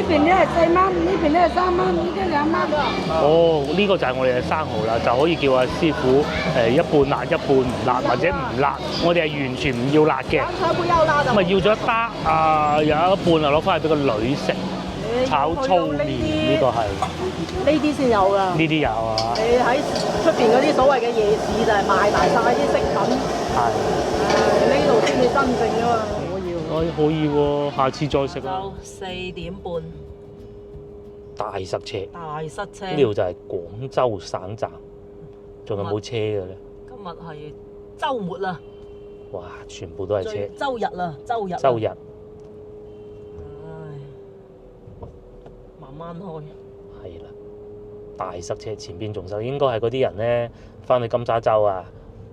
邊咧係4蚊，呢邊咧係3蚊，呢啲2蚊。哦，呢個就係我哋嘅生蠔啦，就可以叫阿師傅一半辣一半唔辣，或者唔辣，我哋係完全唔要辣嘅。才不要辣的。咁啊要咗一打有一半啊攞翻去俾個女食，炒粗麵呢個係。呢啲先有㗎。呢啲有啊。你喺出邊嗰啲所謂嘅夜市就係賣埋晒啲飾品。係。呢度先至真正㗎嘛。可以喎，下次再食啦。就4點半，大塞車。大塞車。呢度就係廣州省站，仲有冇車嘅咧？今日係週末啦。哇！全部都係車。週日啦，週日。週日。唉，慢慢開。係啦，大塞車，前邊仲塞，應該係嗰啲人咧翻去金沙洲啊。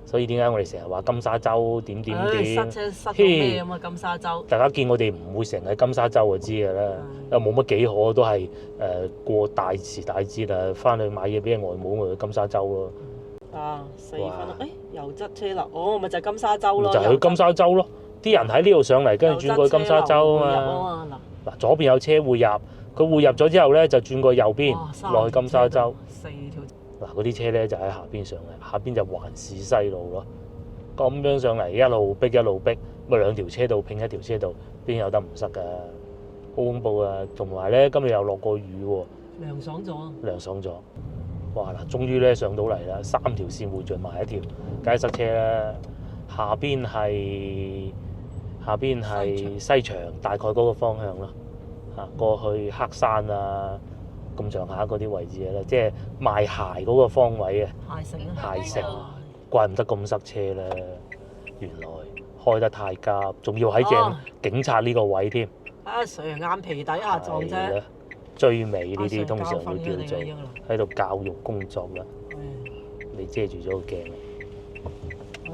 所以點解我哋成日話金沙洲點點點？塞車塞到咩咁啊？金沙洲。大家見我哋唔會成日喺金沙洲就知㗎啦，又冇乜幾可都係過大時大節啊，翻去買嘢俾人外母咪去金沙洲咯。啊，4分啦！誒，又擠車啦！哦，咪就係金沙洲咯。就係去金沙洲咯，啲人喺呢度上嚟，跟住轉過去金沙洲啊嘛。嗱，左邊有車匯入，佢匯入咗之後咧，就轉過右邊落去金沙洲。4條。嗱，嗰啲車咧就喺下邊上嚟，下邊就環市西路咯。咁樣上嚟一路逼一路逼，咪2條車道拼一條車道，邊有得唔塞㗎？好恐怖啊！同埋咧，今日又落過雨喎。涼爽咗。涼爽咗。哇！嗱，終於咧上到嚟啦，3條線匯聚埋一條，梗係塞車啦。下邊係西場，大概嗰個方向咯。嚇，過去黑山啊，咁上下嗰啲位置啦，即係賣鞋嗰個方位啊。鞋城啊！鞋城，怪唔得咁塞車啦。原來開得太急，仲要喺正警察呢個位添。阿 Sir 眼皮底下撞車。追尾呢啲通常會叫做喺度教育工作啦。你遮住咗個鏡。嗱，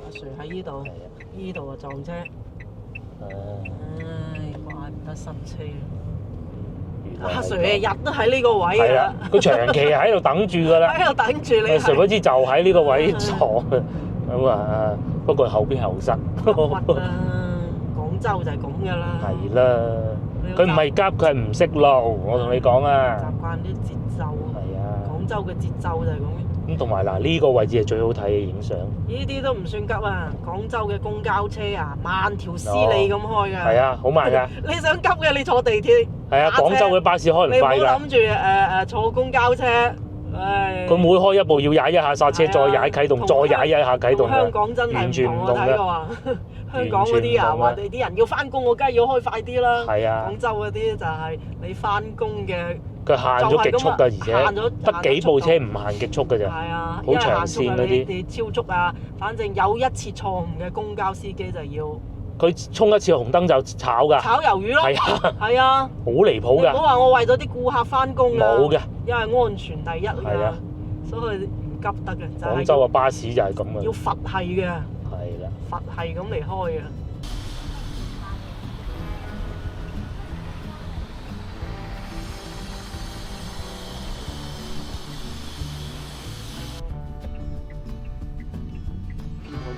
阿 Sir 喺呢度，呢度啊撞車。唉，怪唔得塞車。阿 Sir 日都喺呢個位㗎啦。佢長期喺度等住㗎啦。喺度等住你。誰不知就喺呢個位撞咁啊！不過後邊後塞。廣州就係咁㗎啦。係啦。佢唔係急，佢係唔識路。我同你講啊，習慣啲節奏。係啊，廣州嘅節奏就係咁。咁同埋嗱，呢個位置係最好睇嘅影相。呢啲都唔算急啊！廣州嘅公交車啊，慢條斯理咁開㗎。係啊，好慢㗎。你想急嘅，你坐地鐵。係啊，廣州嘅巴士開唔快㗎。你唔好諗住坐公交車。唉。佢每開一步要踩一下剎車，再踩啟動，再踩一下啟動。香港真係完全唔同嘅。香港嗰啲啊，話你啲人要翻工，我梗係要開快啲啦。係啊。廣州嗰啲就係你翻工嘅。佢限咗極速㗎，而且得幾部車唔限極速㗎咋。係啊，好長線嗰啲。你超速啊！反正有一次錯誤嘅公交司機就要。佢衝一次紅燈就炒㗎。炒魷魚咯。係啊。係啊。好離譜㗎。唔好話我為咗啲顧客翻工啊。冇嘅。因為安全第一㗎。係啊。所以唔急得嘅。廣州嘅巴士就係咁嘅。要佛系嘅。係啦。佛系咁嚟開嘅。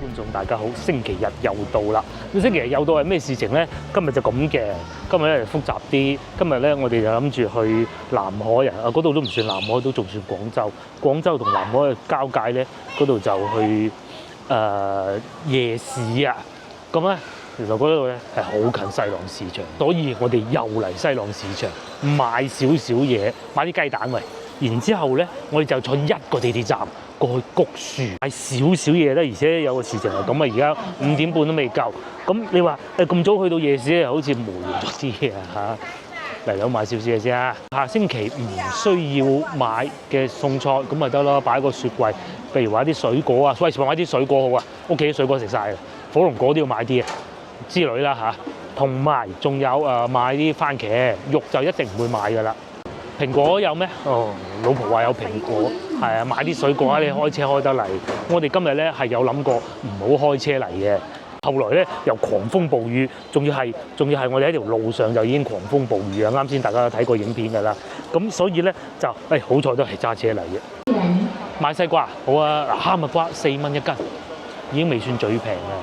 觀眾大家好，星期日又到啦。咁星期日又到係咩事情咧？今日就咁嘅，今日咧複雜啲。今日咧我哋就諗住去南海啊，嗰度都唔算南海，都仲算廣州。廣州同南海嘅交界咧，嗰度就去夜市啊。咁咧，其實嗰度咧係好近西朗市場，所以我哋又嚟西朗市場買少少嘢，買啲雞蛋喂。然之後咧，我哋就坐一個地鐵站過去菊樹買少少嘢咧，而且有個事情係咁啊，而家5點半都未夠。咁你話咁早去到夜市咧，好似無聊咗啲嘅嚇。嚟到買少少嘢先啊！下星期唔需要買嘅餸菜咁咪得咯，擺個雪櫃。譬如話啲水果啊，喂，買啲水果好啊，屋企啲水果食晒啦，火龍果都要買啲啊之類啦嚇。同埋仲有買啲番茄，肉就一定唔會買噶啦。蘋果有咩？哦，老婆話有蘋果，係啊，買啲水果啊，你開車開得嚟。我哋今日咧係有諗過唔好開車嚟嘅，後來咧又狂風暴雨，仲要係我哋喺條路上就已經狂風暴雨啊！啱先大家都睇過影片㗎啦，咁所以咧就好彩都係揸車嚟嘅。買西瓜好啊，哈密瓜4蚊一斤，已經未算最平啊，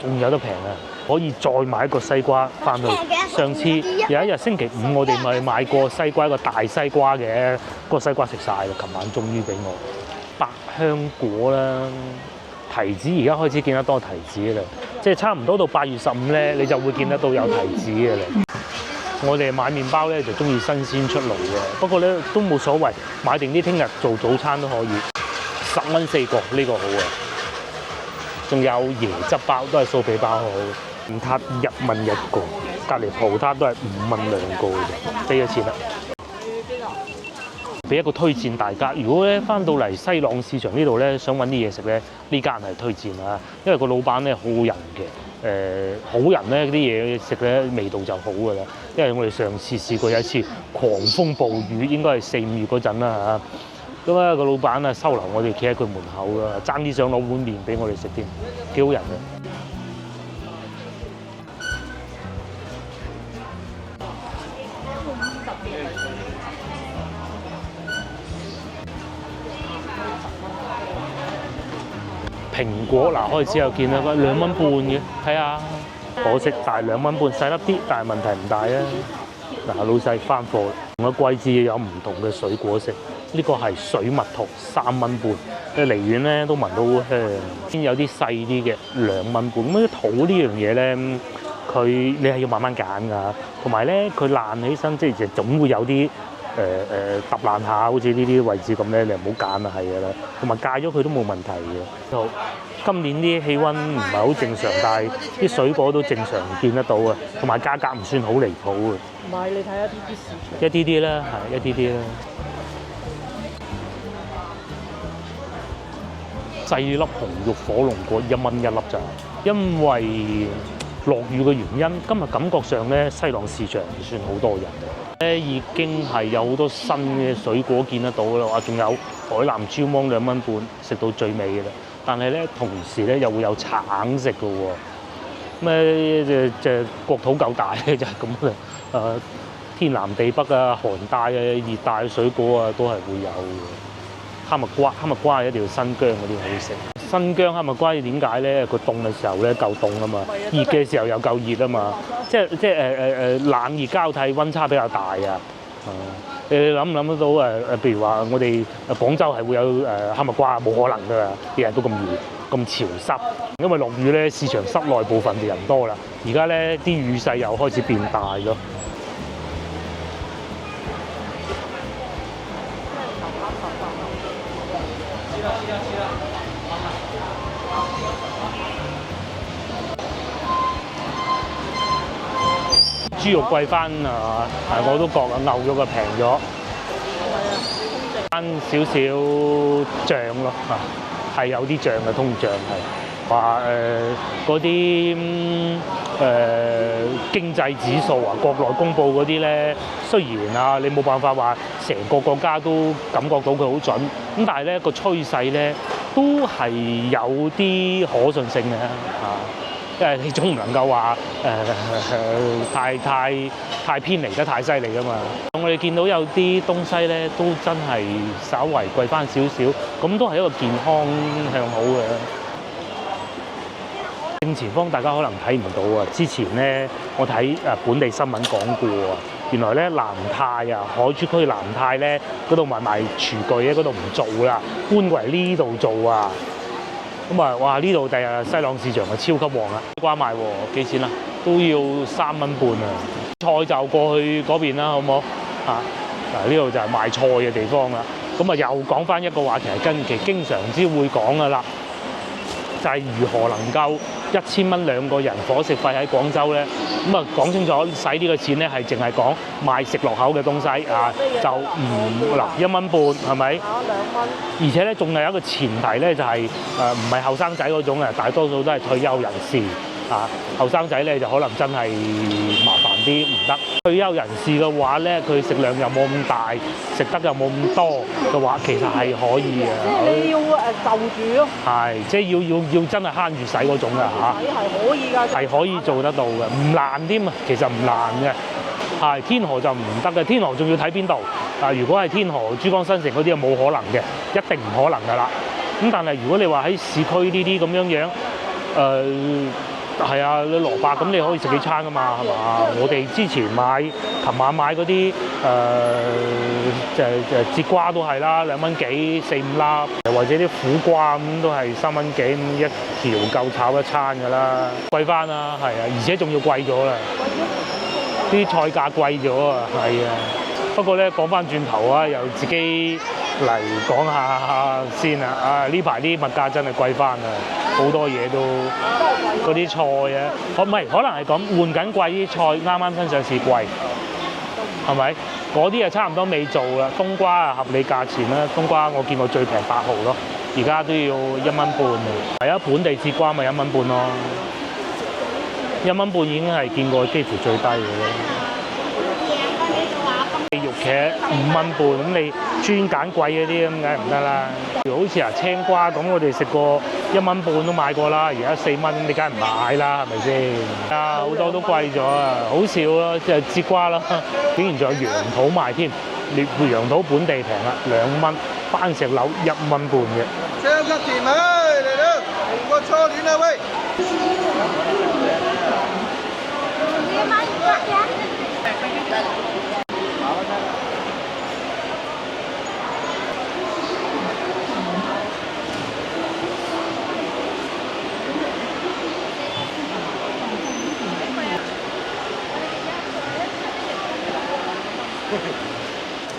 仲有得平啊！可以再買一個西瓜翻去。上次有一日星期五，我哋咪買過西瓜，一個大西瓜嘅，個西瓜食晒啦。琴晚終於俾我百香果啦，提子而家開始見得多提子啦，即係差唔多到8月15咧，你就會見得到有提子嘅啦。我哋買麵包咧就中意新鮮出爐嘅，不過咧都冇所謂，買定啲聽日做早餐都可以。10蚊4個，呢個好啊！仲有椰汁包都係酥皮包好，唔撻1蚊1個，隔離葡撻都係5蚊2個嘅，俾咗錢啦。俾一個推薦大家，如果咧翻到嚟西朗市場呢度咧，想揾啲嘢食咧，呢間係推薦啊，因為個老闆咧好人嘅，好人咧啲嘢食咧味道就好㗎啦。因為我哋上次試過有一次狂風暴雨，應該係4、5月嗰陣啦嚇，咁啊個老闆啊收留我哋，企喺佢門口啊，爭啲想攞碗麵俾我哋食添，幾好人嘅。蘋果嗱開始又見啦，2蚊半嘅，睇下可惜，但係2蚊半細粒啲，但係問題唔大啊。嗱老細翻貨，同個季節有唔同嘅水果食，呢個係水蜜桃3蚊半，你離遠咧都聞到好香。先有啲細啲嘅2蚊半，咁桃呢樣嘢咧，你係要慢慢揀㗎，同埋咧佢爛起身，即係總會有啲揼爛下，好似呢啲位置咁咧，你唔好揀啊，係㗎啦。同埋戒咗佢都冇問題嘅。好，今年啲氣温唔係好正常，但係啲水果都正常見得到啊，同埋價格唔算好離譜啊。唔係，你睇一啲市場。一啲啲啦，係一啲啲啦。細粒紅肉火龍果1蚊1粒咋，因為落雨嘅原因，今日感覺上咧西朗市場唔算好多人。已經係有好多新嘅水果見得到啦，仲有海南椒芒2蚊半，食到最尾嘅啦。但係咧，同時咧又會有橙食嘅喎。咩就國土夠大咧，就係咁啦。天南地北啊，寒帶啊，熱帶水果啊，都係會有嘅。哈密瓜係一定要新疆嗰啲好食。新疆哈密瓜點解咧？佢凍嘅時候咧夠凍啊嘛，熱嘅時候又夠熱啊嘛，即係冷熱交替，温差比較大啊。你諗唔諗得到譬如話我哋廣州係會有哈密瓜，冇可能㗎啦，啲人都咁熱咁潮濕，因為落雨咧，市場室內部分嘅人多啦。而家咧啲雨勢又開始變大咯。豬肉貴翻啊！我都覺啊，牛肉就平咗，翻少少醬咯嚇，係有啲醬嘅通脹係話嗰啲經濟指數啊，國內公佈嗰啲咧，雖然啊你冇辦法話成個國家都感覺到佢好準，咁但係咧個趨勢咧都係有啲可信性嘅嚇。因為你總唔能夠話太偏離得太犀利㗎嘛。我哋見到有啲東西咧都真係稍為貴翻少少，咁都係一個健康向好嘅。正前方大家可能睇唔到啊，之前咧我睇本地新聞講過啊，原來咧南泰啊，海珠區南泰咧嗰度賣廚具咧嗰度唔做啦，搬過嚟呢度做啊。咁啊，哇！呢度第日西朗市場係超級旺啊！瓜賣喎，幾錢啊？都要3蚊半啊！菜就過去嗰邊啦，好唔好？嗱，呢度就係賣菜嘅地方啦。咁啊，又講翻一個話題，近期經常之會講噶啦，就係如何能夠1000蚊2個人伙食費喺廣州咧？咁啊，講清楚，使呢個錢咧係淨係講賣食落口嘅東西啊，就唔嗱1蚊半係咪？2蚊。而且咧，仲有一個前提咧，就係唔係後生仔嗰種啊，大多數都係退休人士啊。後生仔咧就可能真係麻煩啲唔得。退休人士嘅話咧，佢食量又冇咁大，食得又冇咁多嘅話，其實係可以嘅。即係你要就住咯。係，即係要真係慳住使嗰種㗎嚇。係可以㗎。係可以做得到嘅，唔難添啊，其實唔難嘅。係天河就唔得嘅，天河仲要睇邊度。如果係天河、珠江新城嗰啲就冇可能嘅，一定唔可能㗎啦。咁但係如果你話喺市區呢啲咁樣，係啊，你蘿蔔咁你可以食幾餐噶嘛，係嘛？我哋之前琴晚買嗰啲節瓜都係啦，2蚊幾4、5粒，或者啲苦瓜咁都係3蚊幾咁一條夠炒一餐㗎啦，貴翻啦，係啊，而且仲要貴咗啦，啲菜價貴咗啊，係啊。不過咧講翻轉頭啊，又自己嚟講下先啊！啊呢排啲物價真係貴翻啊，好多嘢都嗰啲菜啊，唔係可能係咁換緊貴啲菜，啱啱新上市貴，係咪？嗰啲啊差唔多未做啦，冬瓜啊合理價錢啦，冬瓜我見過最平8毫咯，而家都要1蚊半。係啊，本地節瓜咪1蚊半咯，1蚊半已經係見過幾乎最低嘅咯。肉茄5蚊半，咁你專揀貴嗰啲咁梗係唔得啦。譬如好似青瓜咁，我哋食過1蚊半都買過啦，而家4蚊，你梗係唔買啦，係咪先？啊，好多都貴咗啊，好少咯，即係節瓜啦，竟然仲有楊桃賣添，楊桃本地平啦，2蚊，番石榴1蚊半嘅。超級甜啊！嚟啦，同個初戀啊喂！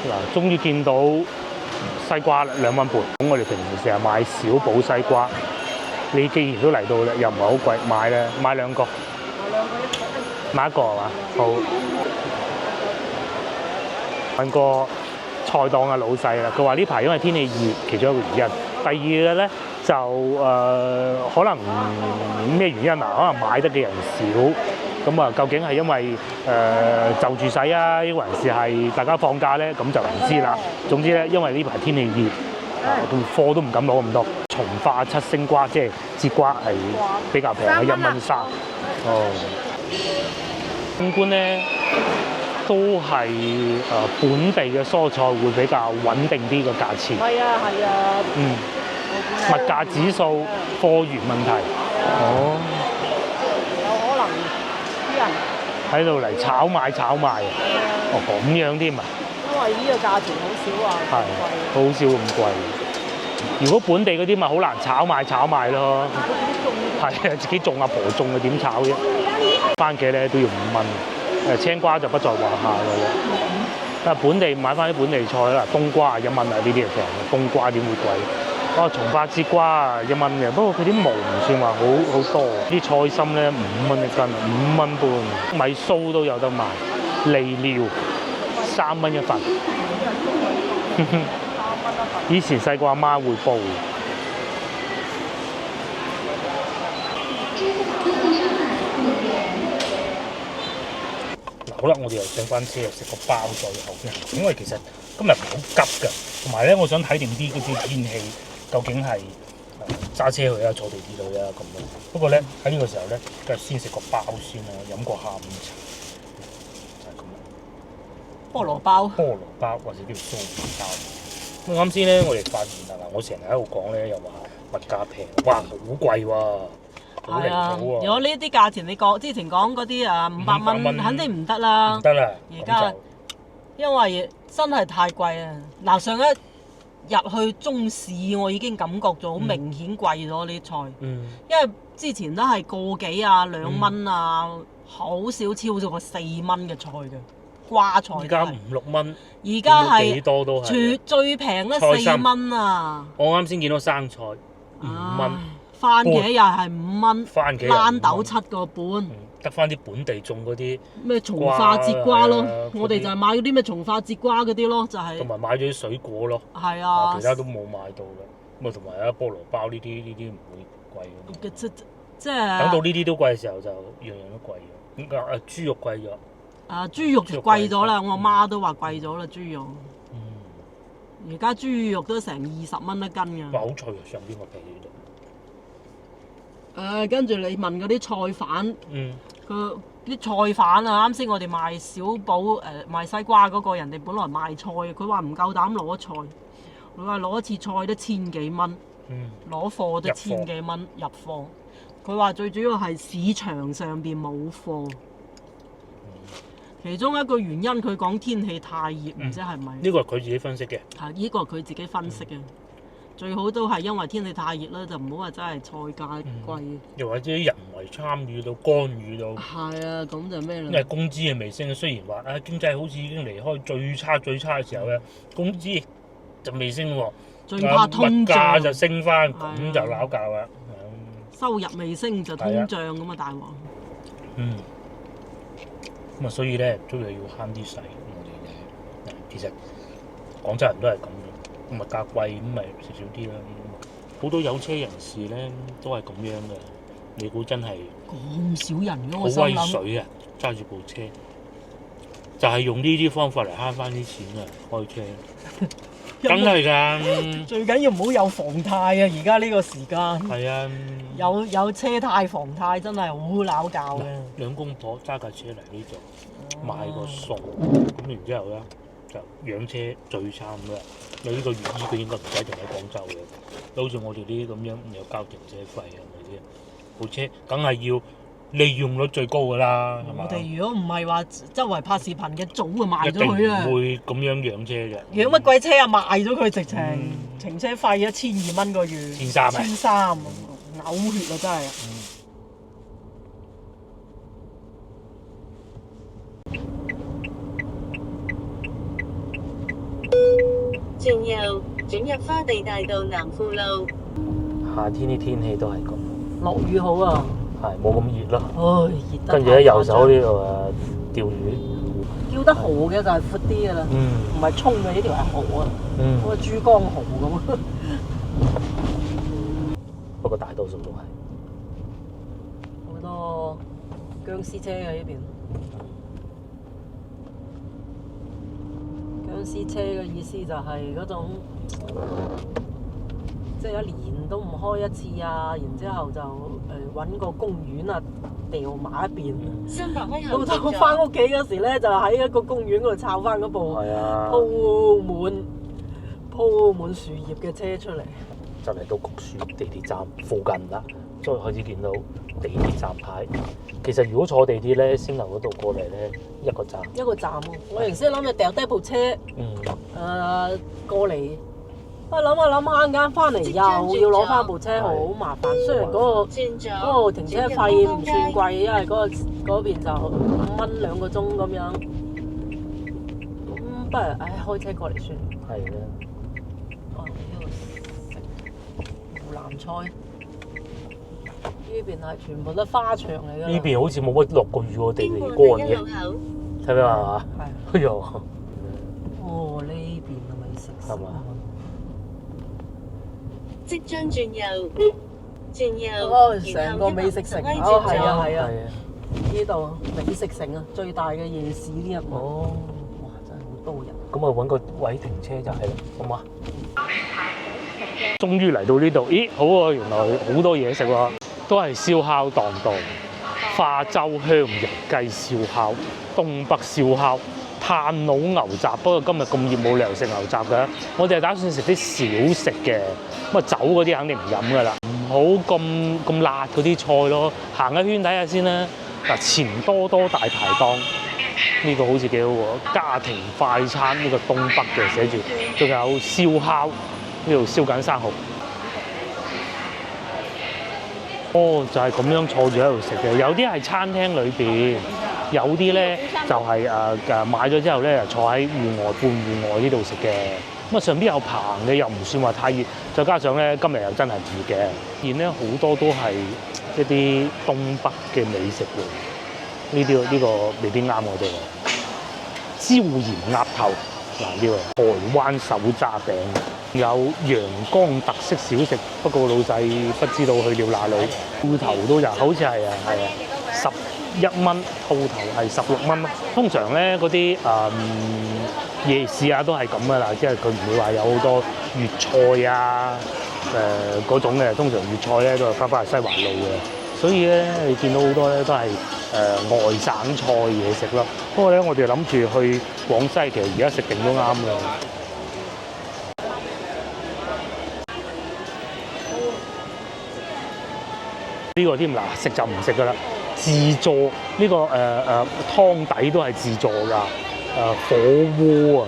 嗱，終於見到西瓜2蚊半。咁我哋平時成日買小寶西瓜，你既然都嚟到啦，又唔係好貴，買啦，買2個，買1個係嘛？好。問個菜檔嘅老細啦，佢話呢排因為天氣熱，其中一個原因。第二嘅咧就可能咩原因啊？可能買得嘅人少。咁啊，究竟係因為就住使啊，抑或係大家放假咧？咁就唔知啦。總之咧，因為呢排天氣熱，貨都唔敢攞咁多。從化七星瓜即係節瓜係比較平嘅，1蚊3。哦，綜觀咧都係本地嘅蔬菜會比較穩定啲個價錢。係啊係啊。嗯。物價指數、貨源問題。哦。喺度嚟炒賣哦咁樣添啊！因為呢個價錢好少啊，係好少咁貴。如果本地嗰啲咪好難炒賣咯。係啊，自己種阿婆種嘅點炒啫？番茄咧都要5蚊，青瓜就不在話下㗎啦。啊，本地買翻啲本地菜啦，冬瓜1蚊啊，呢啲係平嘅，冬瓜點會貴？哦，從化節瓜啊1蚊嘅，不過佢啲毛唔算話好多，啲菜心咧5蚊一斤，5蚊半。米酥都有得賣，利尿3蚊一份。以前細個阿媽會煲。好啦，我哋又上翻車，又食個包再後邊，因為其實今日唔係好急㗎，同埋咧，我想睇定啲嗰啲天氣。究竟係揸車去啊，坐地鐵去啊咁樣。不過咧喺呢個時候咧，梗係先食個包先啦，飲個下午茶，就係咁啦。菠蘿包。菠蘿包或者叫酥皮包。咁啱先咧，我哋發現啦，我成日喺度講咧，又話物價平，哇好貴喎，好離譜喎。如果呢啲價錢你之前講嗰啲500蚊，肯定唔得啦。唔得啦，而家因為真係太貴啊！嗱，上一入去中市，我已經感覺咗好明顯貴咗呢啲菜，因為之前都係個幾啊2蚊啊，好少超過4蚊嘅菜嘅瓜菜。而家5、6蚊，而家係幾多都係最平都4蚊啊！我啱先見到生菜5蚊，番茄又係5蚊，番茄豌豆7個半。得翻啲本地種嗰啲咩從化節瓜咯，我哋就係買嗰啲咩從化節瓜嗰啲咯，就係。同埋買咗啲水果咯。係啊。其他都冇買到嘅，咁啊同埋菠蘿包呢啲唔會貴嘅。即係。等到呢啲都貴嘅時候，就樣樣都貴咗。咁啊豬肉貴咗。豬肉就貴咗啦，我阿媽都話貴咗啦豬肉。而家豬肉都成20蚊一斤㗎。哇！好脆啊，上邊個皮呢度。跟住你問嗰啲菜販。佢啲菜販啊，啱先我哋賣小寶賣西瓜嗰個人哋本來賣菜，佢話唔夠膽攞菜，佢話攞一次菜都1000幾蚊，攞貨都1000幾蚊入貨，佢話最主要係市場上邊冇貨，其中一個原因佢講天氣太熱，唔知係咪？呢個係佢自己分析嘅。係呢個係佢自己分析嘅。最好都係因為天氣太熱啦，就唔好話真係菜價貴。又或者人為參與到干預到。係啊，咁就咩啦？因為工資係未升嘅，雖然話經濟好似已經離開最差嘅時候咧，工資就未升喎。最怕通物價脹就升翻，咁就鬧交啦。收入未升就通脹咁啊，大鑊。咁啊，所以咧都係要慳啲使。我哋其實廣州人都係咁嘅，物價貴咁咪食少啲啦。好多有車人士咧都係咁樣嘅。你估真係咁少人嘅，好我心諗。威水啊！揸住部車，就係用呢啲方法嚟慳翻啲錢啊！開車。梗係㗎，最緊要唔好有房貸啊！而家呢個時間，係啊，有車貸房貸真係好鬧交嘅。兩公婆揸架車嚟呢度買個餸，咁然之後咧就養車最慘啦。你呢個月依佢應該唔使停喺廣州嘅，好似我哋呢啲咁樣有交停車費啊，係咪先？部車梗係要利用率最高㗎啦，係嘛？我哋如果唔係話周圍拍視頻嘅，早就賣一定咗佢啦。唔會咁樣養車嘅。養乜鬼車啊？賣咗佢直情，停車費1200蚊個月。1300啊1300，嘔血啊！真係。轉右轉入花地大道南富路。夏天啲天氣都係咁，落雨好啊！係冇咁熱咯。唉，熱得。跟住喺右手呢度釣魚，叫得河嘅就係闊啲㗎啦，唔係沖嘅呢條係河啊，好似珠江河咁。不過大多數都係好多僵屍車嘅呢邊。僵屍車嘅意思就係嗰種，即係一年都唔開一次啊，然之後就揾個公園啊掉埋一邊。到到翻屋企嗰時咧，就喺一個公園嗰度摷翻嗰部鋪滿樹葉嘅車出嚟。就嚟到焗樹地鐵站附近啦，再開始見到地鐵站牌。其實如果坐地鐵咧，星樓嗰度過嚟咧，一個站。一個站喎，我原先諗住掉低部車，過嚟。我諗下陣間翻嚟又要攞翻部車，好麻煩。雖然嗰個停車費唔算貴，因為嗰邊就5蚊2個鐘咁樣。咁不如開車過嚟算。係啦。哦，呢度食湖南菜，呢邊係全部都花場嚟㗎。呢邊好似冇乜落過雨喎，地嚟乾嘅。睇唔睇啊？係。哎呀！哦，呢邊係咪食？係嘛？即將轉右，哦，成個美食城，哦，係啊，呢度美食城啊，最大嘅夜市呢一幕。哦，哇，真係好多人。咁啊，揾個位停車就係啦，好嘛？終於嚟到呢度，咦，好喎，原來好多嘢食喎，都係燒烤檔檔，化州香型雞燒烤、東北燒烤。炭佬牛雜，不過今日咁熱冇理由食牛雜㗎，我哋係打算食啲小食嘅，咁啊酒嗰啲肯定唔飲㗎啦，唔好咁辣嗰啲菜咯，行一圈睇下先啦。嗱，錢多多大排檔呢個好似幾好喎，家庭快餐呢個東北嘅寫住，仲有燒烤呢度燒緊生蠔。哦，就係咁樣坐住喺度食嘅，有啲係餐廳裏邊。有啲咧就係買咗之後咧，坐喺戶外半戶外呢度食嘅。咁啊上邊有棚嘅，又唔算話太熱，再加上咧今日又真係熱嘅。見咧好多都係一啲東北嘅美食喎。呢個未必啱我哋。椒鹽鴨頭嗱，呢個台灣手抓餅，有陽江特色小食，不過老細不知道去了哪裏。芋頭都有，好似係11蚊，套頭係16蚊咯。通常咧嗰啲夜市啊都係咁噶啦，即係佢唔會話有好多粵菜啊嗰種嘅。通常粵菜咧都係翻去西環路嘅，所以咧你見到好多咧都係外省菜嘢食咯。不過咧我哋諗住去廣西，其實而家食定都啱嘅。呢個添嗱，食就唔食噶啦，自助呢個湯底都係自助㗎，火鍋啊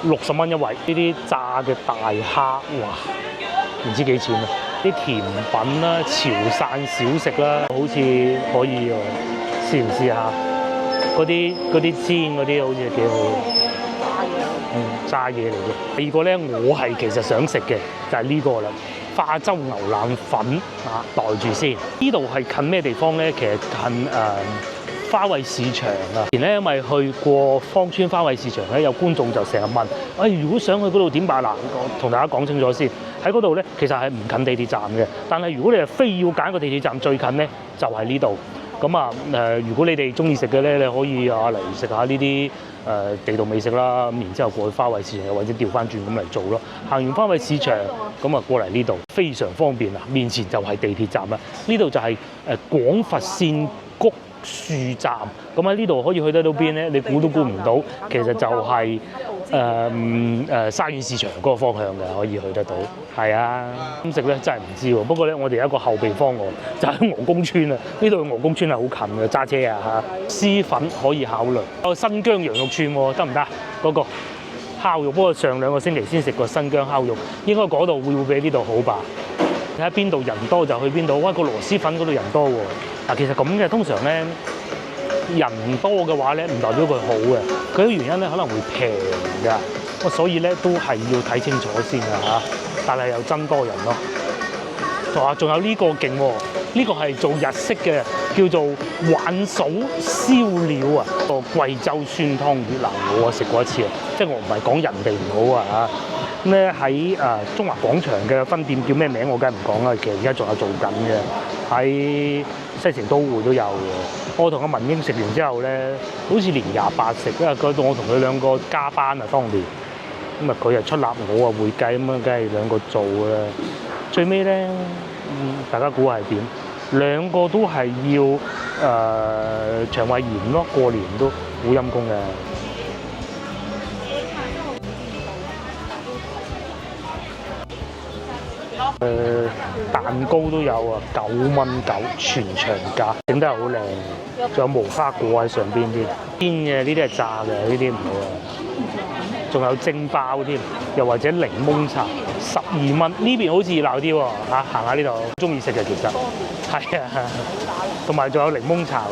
60蚊一位，呢啲炸嘅大蝦，哇，唔知幾錢啊！啲甜品啦、潮汕小食啦，好似可以喎，試唔試下？嗰啲煎嗰啲好似幾好，炸嘢嚟嘅。第二個咧，我係其實想食嘅就係呢個啦。化州牛腩粉啊，袋住先。呢度係近咩地方咧？其實近花卉市場啊。前咧因為去過芳村花卉市場咧，有觀眾就成日問：如果想去嗰度點辦？嗱，我同大家講清楚先。喺嗰度咧，其實係唔近地鐵站嘅。但係如果你係非要揀個地鐵站最近咧，就係呢度。咁啊如果你哋中意食嘅咧，你可以嚟食下呢啲地道美食啦。咁然之後過去花卉市場，或者調翻轉咁嚟做咯。行完花卉市場，咁啊過嚟呢度非常方便啊！面前就係地鐵站啦。呢度就係廣佛線谷樹站。咁喺呢度可以去得到邊咧？你估都估唔到，其實就係沙縣市場嗰個方向嘅，可以去得到。係啊，咁食咧真係唔知喎。不過咧，我哋有一個後備方案，就喺鵝公村啊。呢度鵝公村係好近嘅，揸車啊嚇。絲粉可以考慮。新疆羊肉串喎，得唔得？嗰個烤肉，不過上2個星期先食過新疆烤肉，應該嗰度會比呢度好吧？睇下邊度人多就去邊度。哇，個螺絲粉嗰度人多喎。嗱，其實咁嘅，通常咧人多嘅話咧，唔代表佢好嘅。佢嘅原因咧可能會平㗎，所以咧都係要睇清楚先㗎嚇。但係又真多人咯。仲有呢個勁喎，呢個係做日式嘅，叫做鯇嫂燒料啊，個貴州酸湯魚。嗱，我食過一次啊，即係我唔係講人哋唔好啊嚇。咁咧喺中華廣場嘅分店叫咩名我梗係唔講啦，其實而家仲有做緊嘅，喺西城都會都有嘅。我同阿文英食完之後咧，好似年28食，因為嗰度我同佢兩個加班啊當年，咁啊佢又出納我啊會計，咁啊梗係兩個做啦。最尾咧，大家估係點？兩個都係要腸胃炎咯，過年都好陰功嘅。蛋糕都有啊，9.9蚊全場價，整得係好靚，仲有無花果喺上邊添。煎嘅呢啲係炸嘅，呢啲唔好啊。仲有蒸包添，又或者檸檬茶12蚊，呢邊好似熱鬧啲喎嚇，行下呢度，中意食嘅其實，係啊，同埋仲有檸檬茶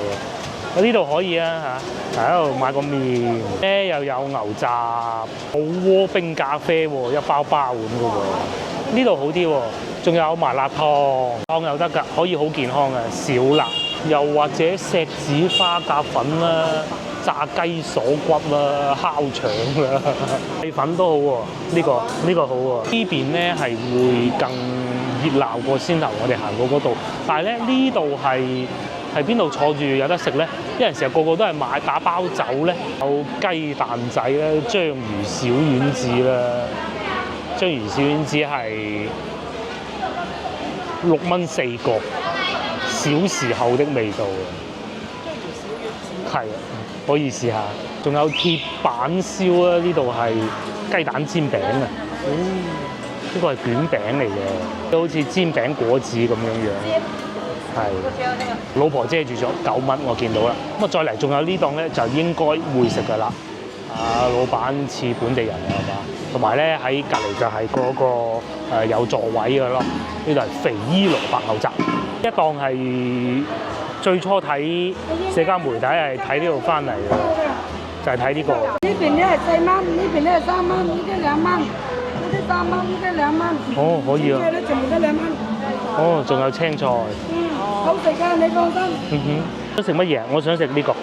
喎，呢度可以啊嚇，喺度買個麵，咧又有牛雜，好鍋冰咖啡喎，一包包咁嘅喎，呢度好啲喎，仲有麻辣燙又得㗎，可以好健康嘅，少辣，又或者錫紙花甲粉啦。炸雞鎖骨啦，烤腸啦，米粉都好喎。呢個好喎。呢邊咧係會更熱鬧過先頭我哋行過嗰度，但係咧呢度係邊度坐住有得食咧？因為成日個個都係買打包走咧，有雞蛋仔啦、章魚小丸子啦，章魚小丸子係6蚊4個，小時候的味道啊！係啊。可以試下，仲有鐵板燒啊！呢度係雞蛋煎餅啊，呢個係卷餅嚟嘅，都好似煎餅果子咁樣樣。係，老婆遮住咗9蚊，我見到啦。咁啊，再嚟仲有呢檔咧，就應該會食噶啦。老闆似本地人啊，係嘛？同埋咧喺隔離就係嗰個有座位嘅咯。呢度係肥伊蘿蔔牛雜，一檔係。最初睇社交媒體係睇呢度翻嚟嘅，就係睇呢個。呢邊咧係4蚊，呢邊咧係3蚊，呢啲2蚊，呢啲3蚊，呢啲2蚊。哦，可以啊。呢啲全部都2蚊。哦，仲有青菜。好食㗎，你放心。想食乜嘢？我想食呢個。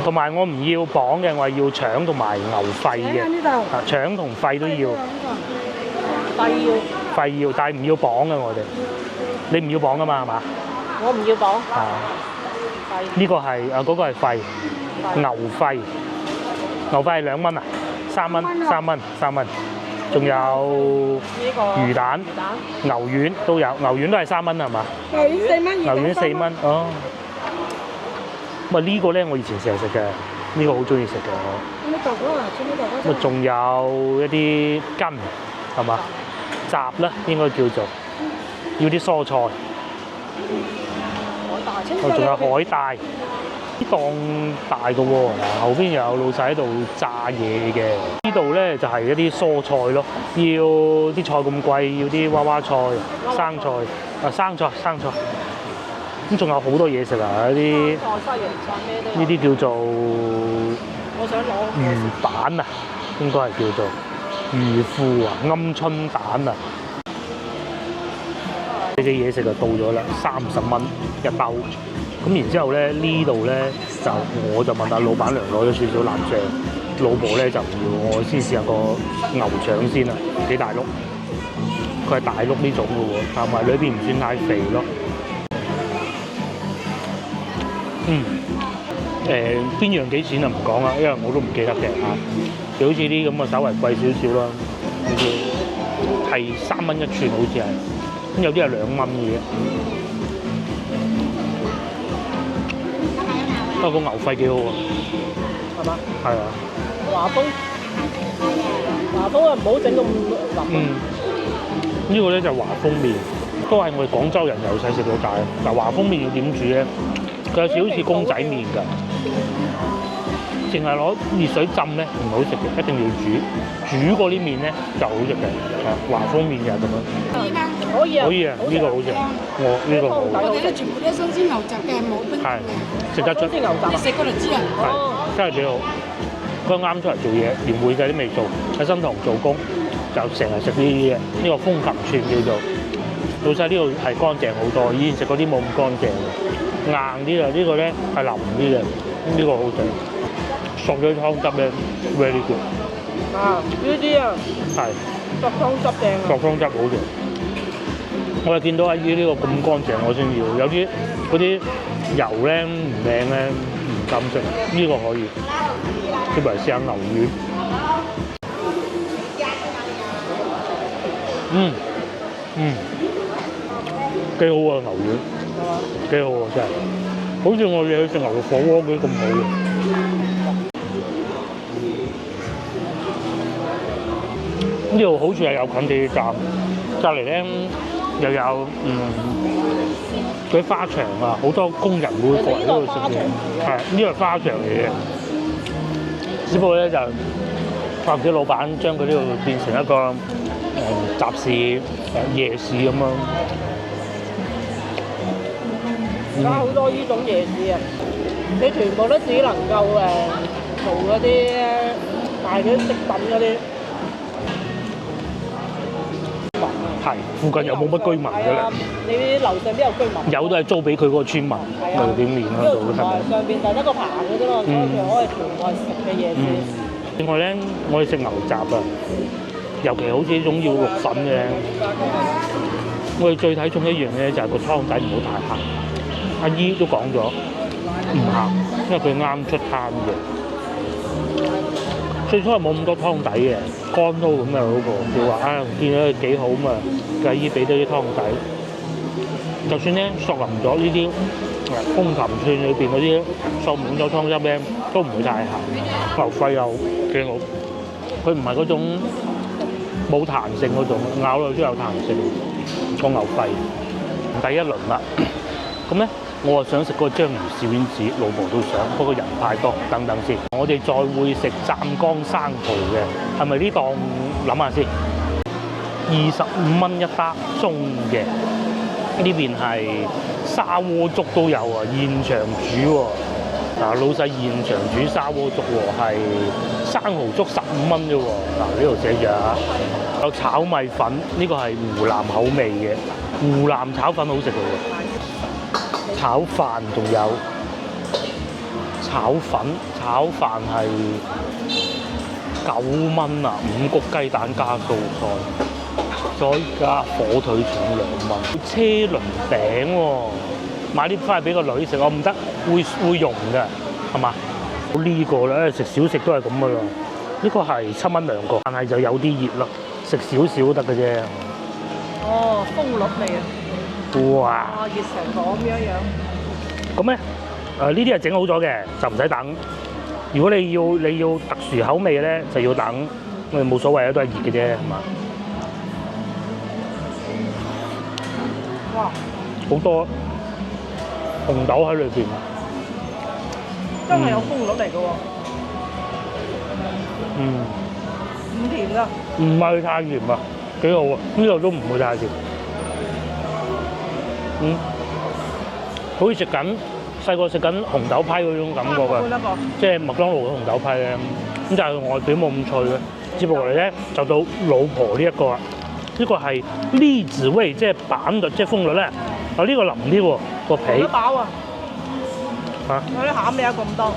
同埋我唔要磅嘅，我係要腸同埋牛肺嘅。呢度。腸同肺都要。肺要，但係唔要磅嘅我哋。你唔要磅㗎嘛？係嘛？我唔要磅。呢個係嗰個係肺，牛肺，牛肺係2蚊啊，3蚊，仲有魚蛋、牛丸都有，牛丸都係3蚊係嘛？牛丸4蚊，牛丸4蚊，哦。咁啊呢個咧我以前成日食嘅，呢個好中意食嘅我。咁啊仲有一啲筋係嘛？雜啦應該叫做，要啲蔬菜。仲有海帶，呢檔大嘅喎，嗱後邊又有老細喺度炸嘢嘅。呢度咧就係一啲蔬菜咯，要啲菜咁貴，要啲娃娃菜、生菜、生菜。咁仲有好多嘢食啊！呢啲叫做我想攞魚蛋啊，應該係叫做魚腐啊、鵪鶉蛋啊。呢啲嘢食就到咗啦，30蚊一兜。咁然之後咧，呢度咧我就問下老闆娘攞咗少少臘腸，老婆咧就唔要，我先試下個牛腸先啦，幾大碌？佢係大碌呢種嘅喎，同埋裏邊唔算太肥咯。邊樣幾錢啊？唔講啦，因為我都唔記得嘅嚇。就好似啲咁啊，稍為貴少少啦，好似係3蚊一串，好似係。咁有啲係2蚊嘅。不過個牛肺幾好啊，係嘛？係啊。華豐啊，唔好整咁腍。呢個咧就係華豐麵，都係我哋廣州人由細食到大。嗱，華豐麵要點煮咧？佢有少少似公仔麵㗎，淨係攞熱水浸咧唔好食嘅，一定要煮過啲麵咧就好食嘅。華豐麵就係咁樣。可以啊，可以啊，呢個好食，呢個好。我哋咧全部都係新鮮牛雜嘅，冇冰。係食得出，新鮮牛雜，你食過就知啦。係真係幾好。佢啱出嚟做嘢，連會計都未做，喺新塘做工，就成日食呢啲嘢。呢個風琴串叫做，老細呢度係乾淨好多，以前食嗰啲冇咁乾淨嘅。硬啲啊！呢個咧係腍啲嘅，呢個好食。索咗湯汁咧 ，very good。啊，呢啲啊，係索湯汁正啊。索湯汁好食。我係見到阿姨呢個咁乾淨，我先要。有啲嗰啲油咧唔靚咧，唔敢食。呢個可以。呢個係生牛丸。幾好啊牛丸。幾好啊！真係，好似我哋去食牛肉火鍋嗰啲咁好嘅。呢度好似係有近地鐵站，隔離咧又有嗰啲花場啊，好多工人會過嚟呢度食嘢。係，呢個係花場嚟嘅。只不過咧就或者老闆將佢呢度變成一個集市、夜市咁樣。而家好多呢種夜市啊，你全部都只能夠做嗰啲賣嗰啲食品嗰啲。係，附近又冇乜居民㗎啦。你啲樓上邊有居民？有都係租俾佢嗰個村民，咪點面喺度咯，係咪？上邊就得個棚嘅啫嘛，所以可以全部係食嘅夜市。另外咧，我哋食牛雜啊，尤其好似呢種要肉粉嘅，我哋最睇重一樣咧就係個湯底唔好太鹹。阿姨都講咗唔鹹，因為佢啱出攤嘅。最初係冇咁多湯底嘅，乾撈咁嘅嗰個，佢話見到佢幾好嘛，阿姨俾多啲湯底。就算咧索淋咗呢啲風琴串裏邊嗰啲索滿咗湯汁咧，都唔會太鹹。牛肺又幾好，佢唔係嗰種冇彈性嗰種，咬落都有彈性。個牛肺第一輪啦，咁咧。我啊想食嗰個章魚小丸子，老婆都想，不過人太多，等等先。我哋再會食湛江生蠔嘅，係咪呢檔？諗下先，25蚊一打中嘅。呢邊係砂鍋粥都有啊，現場煮喎。嗱，老細現場煮砂鍋粥喎，係生蠔粥15蚊啫喎。嗱，呢度寫住啊，有炒米粉，呢個係湖南口味嘅，湖南炒粉好食嘅喎。炒飯仲有炒飯係9蚊啊，5谷雞蛋加素菜，再加火腿腸2蚊。車輪餅喎，買啲翻去俾個女食，我唔得，會溶嘅，係嘛？呢個咧食少食都係咁噶啦，呢個係7蚊2個，但係就有啲熱咯，食少少都得嘅啫。哦，蜂蜜味啊！哇！熱成咁樣。咁咧，呢啲係整好咗嘅，就唔使等。如果你要特殊口味咧，就要等。我哋冇所謂啊，都係熱嘅啫，係嘛？哇！好多紅豆喺裏邊，真係有風率嚟嘅喎，唔甜㗎。唔係太甜啊，幾好啊！呢度都唔會太甜，好似食緊細個食緊紅豆批嗰種感覺㗎，即係麥當勞嘅紅豆批咧，咁但係外表冇咁脆嘅。接落嚟咧就到老婆呢一個啦，呢個係栗子味，即係板栗，即係風栗咧。啊，呢個腍啲喎個皮。有得飽啊！嚇，有啲餡味啊咁多，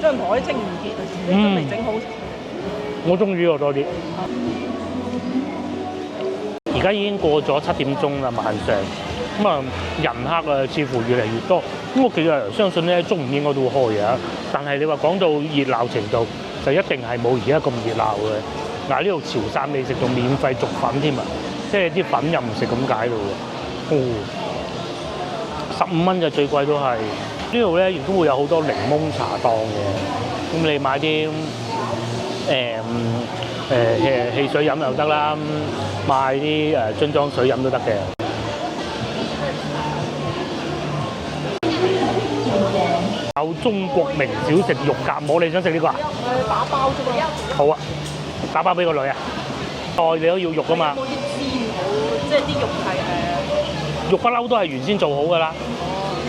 張台清唔潔啊！你真未整好。我中意呢個多啲。而家已經過咗7點鐘啦，晚上咁啊人客啊似乎越嚟越多。咁我其實相信咧中午應該都會開嘅，但係你話講到熱鬧程度，就一定係冇而家咁熱鬧嘅。嗱，呢度潮汕美食仲免費續粉添啊，即係啲粉又唔食咁解咯喎。15蚊就最貴都係。呢度咧亦都會有好多檸檬茶檔嘅，咁你買啲汽水飲又得啦，買啲樽裝水飲都得嘅。有中國名小食肉夾饃，你想食呢個啊？打包啫嘛。好啊，打包俾個女啊。菜你都要肉噶嘛？冇啲鮮好，即係啲肉係肉不嬲都係原先做好噶啦。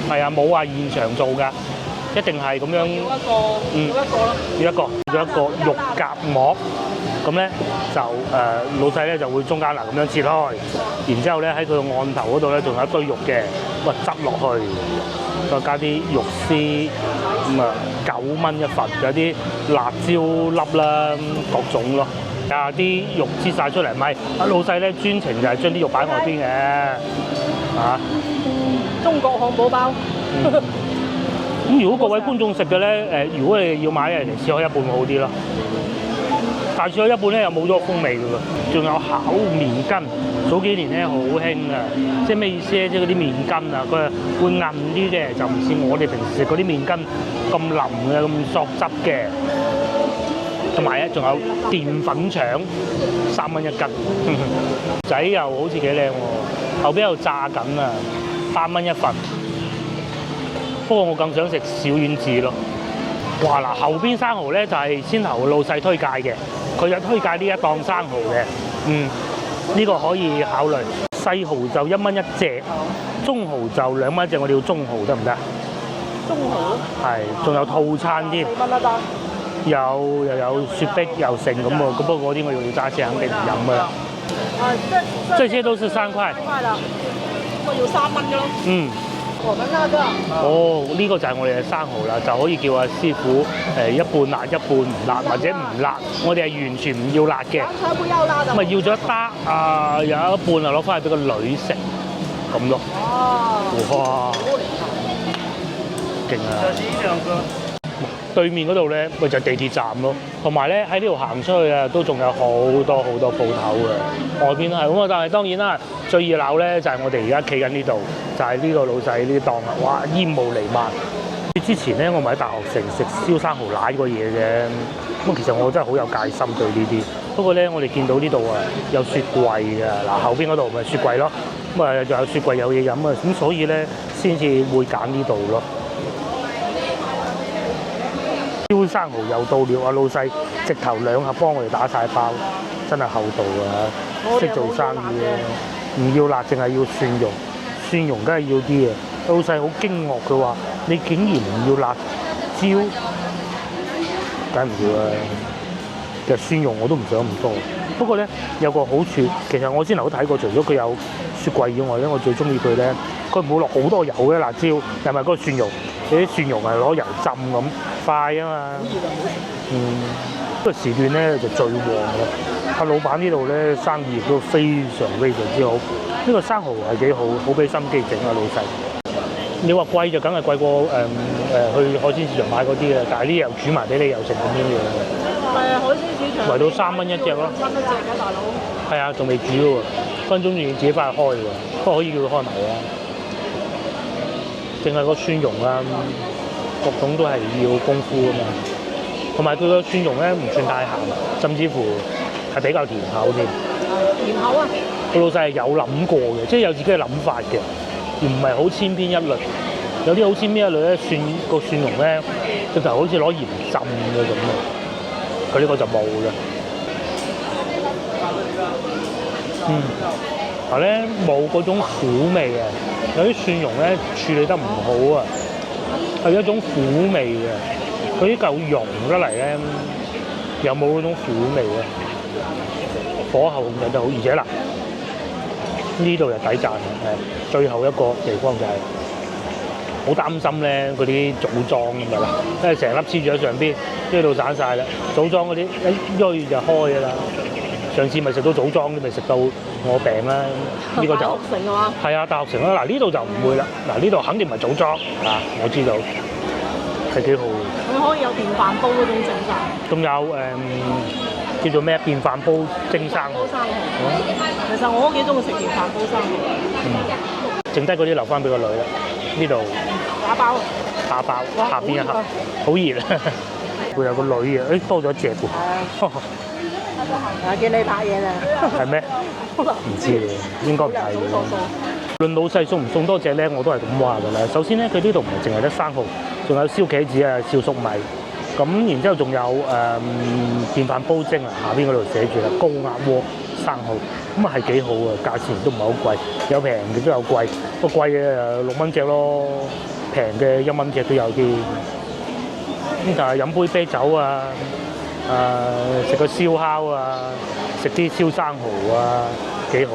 係啊，冇話現場做㗎，一定係咁樣。要一個，要一個咯。要一個肉夾饃。咁咧就老細咧就會中間嗱咁樣切開，然之後咧喺佢個案頭嗰度咧仲有一堆肉嘅，咁啊執落去，再加啲肉絲，咁啊9蚊一份，有啲辣椒粒啦，各種咯。啊啲肉切晒出嚟，咪老細咧專程就係將啲肉擺外邊嘅，啊中國漢堡包。咁如果各位觀眾食嘅咧，如果你要買嚟切開一半會好啲咯。但係切開一半咧又冇咗個風味㗎喎，仲有烤麵筋，早幾年咧好興啊，即係咩意思咧？即係嗰啲麵筋啊，佢係會韌啲嘅，就唔似我哋平時食嗰啲麵筋咁腍嘅、咁索汁嘅。同埋咧，仲有澱粉腸，3蚊一斤，仔又好似幾靚喎，後邊又炸緊啊，8蚊一份。不過我更想食小丸子咯。哇嗱，後邊生蠔咧就係先頭老細推介嘅，佢有推介呢一檔生蠔嘅，呢個可以考慮。細蠔就1蚊一隻，中蠔就2蚊一隻，我哋要中蠔得唔得？中蠔。係，仲有套餐添。4蚊一單。又有雪碧又剩咁喎，不過嗰啲我要揸車肯定唔飲㗎啦。這些都是3塊。3塊啦，我要3蚊㗎咯。我們那個。哦，呢個就係我哋嘅生蠔啦，就可以叫阿師傅一半辣一半唔辣，或者唔辣，我哋係完全唔要辣嘅。不要辣的。咁啊要咗一打有一半啊攞翻去俾個女食，咁咯。哇！勁啊！對面嗰度咧，咪就係地鐵站咯，同埋咧喺呢度行出去啊，都仲有好多鋪頭嘅，外邊都係咁啊。但係當然啦，最熱鬧咧就係我哋而家企緊呢度，就係呢個老細呢啲檔啦，哇煙霧瀰漫。之前咧我咪喺大學城食燒生蠔奶個嘢嘅，咁其實我真係好有戒心對呢啲。不過咧我哋見到呢度啊有雪櫃嘅，嗱後邊嗰度咪雪櫃咯，咁啊仲有雪櫃有嘢飲啊，咁所以咧先至會揀呢度咯。燒生蠔又到了啊！老細直頭2盒幫我哋打晒包，真係厚道啊！識做生意啊！唔要辣，淨係要蒜蓉，蒜蓉梗係要啲嘅。老細好驚愕，佢話：你竟然唔要辣椒，梗唔要啦！其實蒜蓉我都唔想咁多。不過咧有個好處，其實我先頭都睇過，除咗佢有雪櫃以外咧，我最中意佢咧，佢唔會落好多油嘅辣椒，係咪嗰個蒜蓉？你啲蒜蓉係攞油浸咁。快啊嘛，呢個時段咧就最旺啦。阿老闆呢度咧生意亦都非常之好。呢個生蠔係幾好，好俾心機整啊老細。你話貴就梗係貴過去海鮮市場買嗰啲嘅，但係呢又煮埋俾你又成咁樣樣。係啊，海鮮市場。圍到3蚊一隻咯。3蚊一隻嘅大佬。係啊，仲未煮喎，分鐘仲要自己翻去開喎，不過可以叫佢開埋啊。淨係個蒜蓉啊。各種都係要功夫㗎嘛，同埋佢個蒜蓉咧唔算太鹹，甚至乎係比較甜口添。甜口啊！個老細係有諗過嘅，即係有自己嘅諗法嘅，而唔係好千篇一律。有啲好千篇一律咧，個蒜蓉咧，直頭好似攞鹽浸嘅咁啊！佢呢個就冇嘅。但係咧冇嗰種苦味嘅，有啲蒜蓉咧處理得唔好啊，係一種苦味嘅。佢啲嚿溶得嚟咧，又冇嗰種苦味啊，火候控制得好，而且嗱呢度就抵讚嘅，最後一個地方就係、好擔心咧，嗰啲組裝咁樣啦，因為成粒黐住喺上邊，呢度散晒啦。組裝嗰啲一鋥就開㗎啦。上次咪食到組裝，咪食到我病啦。呢個就成嘅嘛。係啊，大學城啦。嗱呢度就唔會啦。嗱呢度肯定唔係組裝啊，我知道係幾好。佢可以有電飯煲嗰種整法。仲有叫做咩電飯煲蒸生蠔。其實我都幾中意食電飯煲生蠔。剩低嗰啲留翻俾個女啦。呢度打包下邊一盒，好熱啊！會有個女嘅，多咗一隻喎。見你拍嘢啦。係咩？唔知喎，應該唔係嘅。論老細送唔送多隻咧，我都係咁話㗎啦。首先咧，佢呢度唔係淨係得生蠔，仲有燒茄子啊、燒粟米。咁然之後仲有電飯煲蒸啊，下邊嗰度寫住啦，高壓鍋生蠔。咁啊係幾好啊，價錢都唔係好貴，有平嘅都有貴，個貴嘅6蚊隻咯，平嘅1蚊隻都有啲。咁就係飲杯啤酒啊，食個燒烤啊，食啲燒生蠔啊，幾好。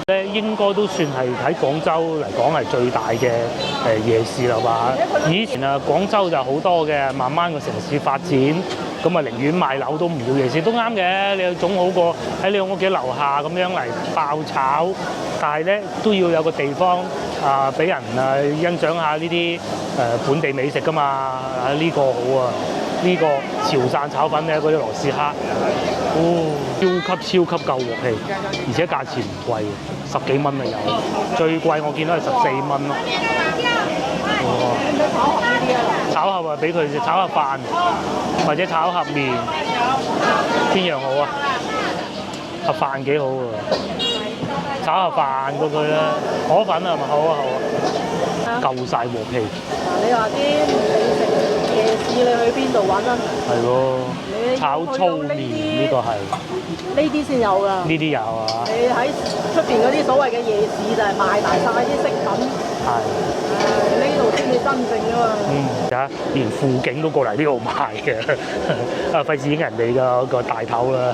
咧應該都算係喺廣州嚟講係最大嘅夜市啦吧。以前啊廣州就好多嘅，慢慢個城市發展，咁啊寧願賣樓都唔要夜市都啱嘅。你總好過喺你屋企樓下咁樣嚟爆炒，但係咧都要有個地方俾人欣賞下呢啲本地美食㗎嘛。呢個好啊，呢個潮汕炒粉咧嗰啲螺絲蝦，超級夠鑊氣，而且價錢唔貴，10幾蚊啊有，最貴我見到係14蚊咯。炒盒啊，俾佢食炒盒飯或者炒盒麵，邊樣好啊？盒飯幾好喎，炒盒飯過佢啦，河粉係咪好啊？夠晒鑊氣。你話啲夜市你去邊度揾啊？係喎，炒粗麵呢個係。呢啲先有㗎。呢啲有啊。你喺出邊嗰啲所謂嘅夜市就係賣埋晒啲飾品。係。呢度先至真正㗎嘛。連輔警都過嚟呢度買嘅，費事影人哋個大頭啦。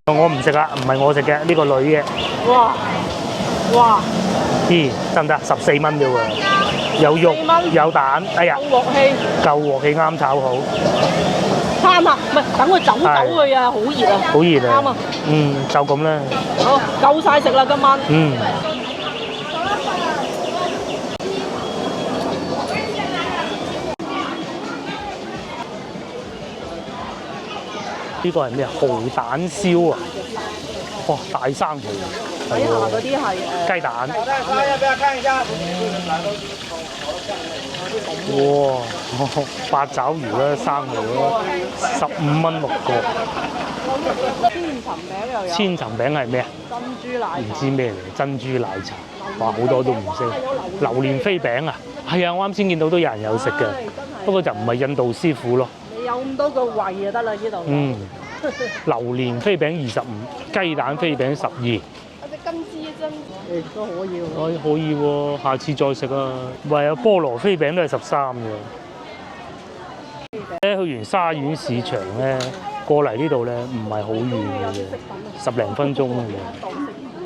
我唔食啦，唔係我食嘅，呢個女嘅。哇！咦，得唔得？14蚊啫喎，有肉有蛋，哎呀，夠鑊氣啱炒好。啱啊，唔係等佢走去啊，好熱啊，好熱啊，啱啊，就咁啦。好，夠晒食啦今晚。呢個係咩？蠔蛋燒啊！哇，大生蠔。底下嗰啲係雞蛋。哇！八爪魚啦，生蠔啦，15蚊6個。千層餅又有。千層餅係咩啊？珍珠奶茶。唔知咩嚟？珍珠奶茶。哇！好多都唔識。榴蓮飛餅啊！係啊，我啱先見到都有人有食嘅，不過就唔係印度師傅咯。你有咁多個胃就得啦，呢度。榴蓮飛餅25，雞蛋飛餅12。金絲真都可以喎。可以喎，下次再食啊！唯有菠蘿飛餅都係13嘅。去完沙縣市場咧，過嚟呢度咧唔係好遠嘅啫，10零分鐘嘅。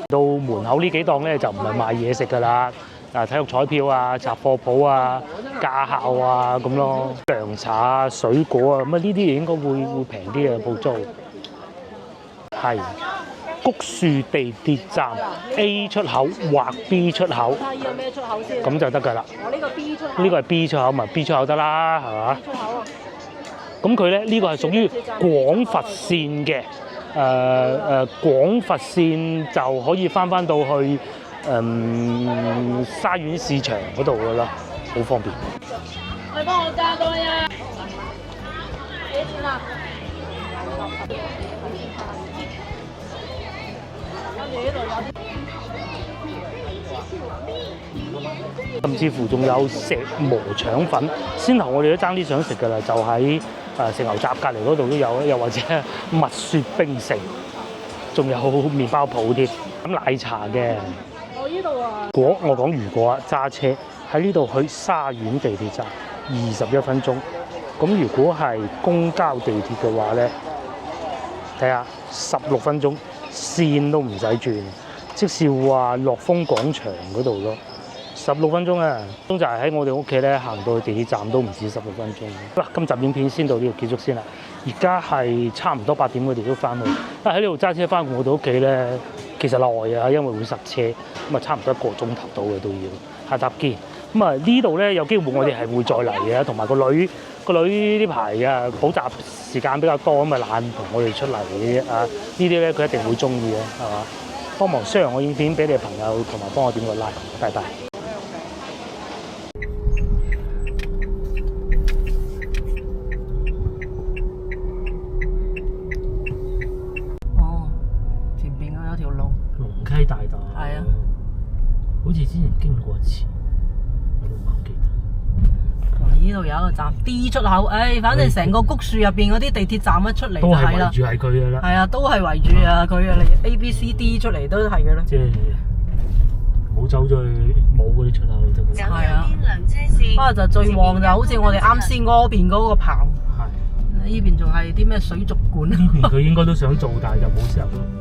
到門口呢幾檔咧就唔係賣嘢食㗎啦，體育彩票啊、雜貨鋪啊、駕校啊咁咯，涼茶啊、水果啊，咁啊呢啲嘢應該會平啲嘅鋪租。係。菊樹地鐵站 A 出口或 B 出口，睇要咩出口先？咁就得㗎啦。我呢個 B 出口。呢個係 B 出口，咪 B 出口得啦，係嘛？ B 出口啊。咁佢咧呢個係屬於廣佛線嘅，廣佛線就可以翻到去沙縣市場嗰度㗎啦，好方便。你幫我加多呀？幾錢啊？甚至乎仲有石磨腸粉，先頭我哋都爭啲想食㗎啦，就喺食牛雜隔離嗰度都有，又或者蜜雪冰城，仲有麵包鋪添，咁奶茶嘅。我呢度啊，我講如果揸車喺呢度去沙苑地鐵站21分鐘，咁如果係公交地鐵嘅話咧，睇下16分鐘，線都唔使轉，即是話樂豐廣場嗰度咯。16分鐘啊，就係喺我哋屋企咧行到去地鐵站都唔止16分鐘。嗱，今集影片先到呢度結束先啦。而家係差唔多8點，我哋都翻去。喺呢度揸車翻我哋屋企咧，其實耐啊，因為會塞車，咁啊差唔多1個鐘頭到嘅都要。下集見。咁啊呢度咧有機會我哋係會再嚟嘅，同埋個女呢排啊補習時間比較多，咁啊懶同我哋出嚟嘅啊。呢啲咧佢一定會中意嘅，係嘛？幫忙 share 我影片俾你嘅朋友，同埋幫我點個 like，拜拜。龍溪大道係啊，好似之前經過一次，我都唔係好記得。呢度有一個站 D 出口，反正成個谷樹入邊嗰啲地鐵站一出嚟就係啦，都係圍住係佢嘅啦。係啊，都係圍住啊佢啊，你 A B C D 出嚟都係嘅啦。即係冇走咗去冇嗰啲出口就走右邊兩車線。不過就最旺就好似我哋啱先嗰邊嗰個棚，係呢邊仲係啲咩水族館？呢邊佢應該都想做，但係就冇時候咯。